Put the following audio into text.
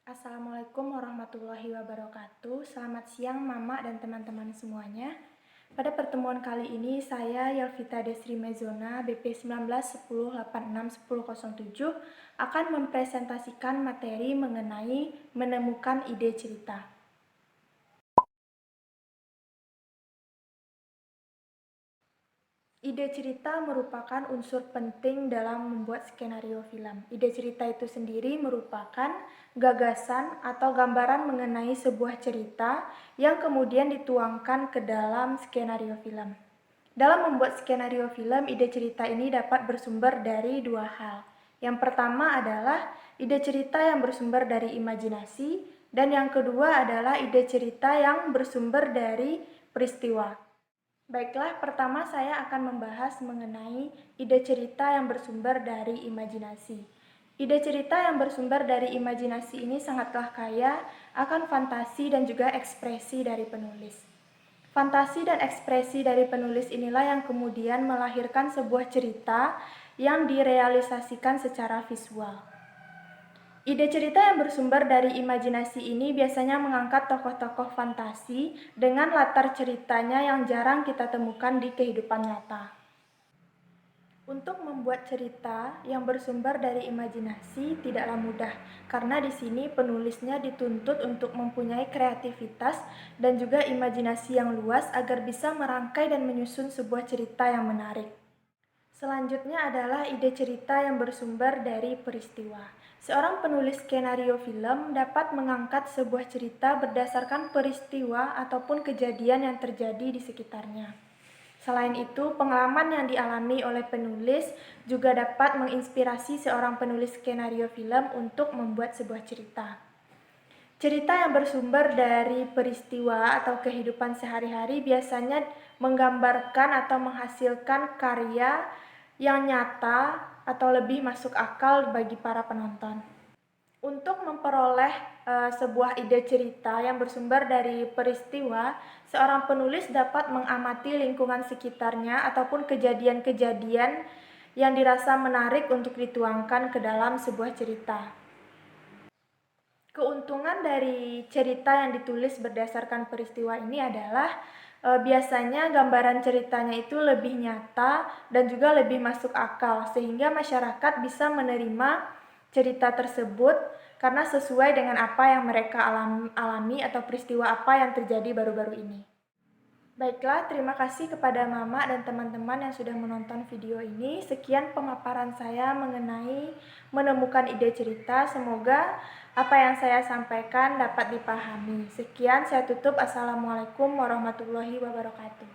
Assalamualaikum warahmatullahi wabarakatuh. Selamat siang Mama dan teman-teman semuanya. Pada pertemuan kali ini saya Yelvita Desri Mezona BP 1910861007 akan mempresentasikan materi mengenai menemukan ide cerita. Ide cerita merupakan unsur penting dalam membuat skenario film. Ide cerita itu sendiri merupakan gagasan atau gambaran mengenai sebuah cerita yang kemudian dituangkan ke dalam skenario film. Dalam membuat skenario film, ide cerita ini dapat bersumber dari dua hal. Yang pertama adalah ide cerita yang bersumber dari imajinasi, dan yang kedua adalah ide cerita yang bersumber dari peristiwa. Baiklah, pertama saya akan membahas mengenai ide cerita yang bersumber dari imajinasi. Ide cerita yang bersumber dari imajinasi ini sangatlah kaya akan fantasi dan juga ekspresi dari penulis. Fantasi dan ekspresi dari penulis inilah yang kemudian melahirkan sebuah cerita yang direalisasikan secara visual. Ide cerita yang bersumber dari imajinasi ini biasanya mengangkat tokoh-tokoh fantasi dengan latar ceritanya yang jarang kita temukan di kehidupan nyata. Untuk membuat cerita yang bersumber dari imajinasi tidaklah mudah, karena di sini penulisnya dituntut untuk mempunyai kreativitas dan juga imajinasi yang luas agar bisa merangkai dan menyusun sebuah cerita yang menarik. Selanjutnya adalah ide cerita yang bersumber dari peristiwa. Seorang penulis skenario film dapat mengangkat sebuah cerita berdasarkan peristiwa ataupun kejadian yang terjadi di sekitarnya. Selain itu, pengalaman yang dialami oleh penulis juga dapat menginspirasi seorang penulis skenario film untuk membuat sebuah cerita. Cerita yang bersumber dari peristiwa atau kehidupan sehari-hari biasanya menggambarkan atau menghasilkan karya yang nyata atau lebih masuk akal bagi para penonton. Untuk memperoleh sebuah ide cerita yang bersumber dari peristiwa, seorang penulis dapat mengamati lingkungan sekitarnya ataupun kejadian-kejadian yang dirasa menarik untuk dituangkan ke dalam sebuah cerita. Keuntungan dari cerita yang ditulis berdasarkan peristiwa ini adalah biasanya gambaran ceritanya itu lebih nyata dan juga lebih masuk akal, sehingga masyarakat bisa menerima cerita tersebut karena sesuai dengan apa yang mereka alami atau peristiwa apa yang terjadi baru-baru ini. Baiklah, terima kasih kepada Mama dan teman-teman yang sudah menonton video ini. Sekian pemaparan saya mengenai menemukan ide cerita. Semoga apa yang saya sampaikan dapat dipahami. Sekian, saya tutup. Assalamualaikum warahmatullahi wabarakatuh.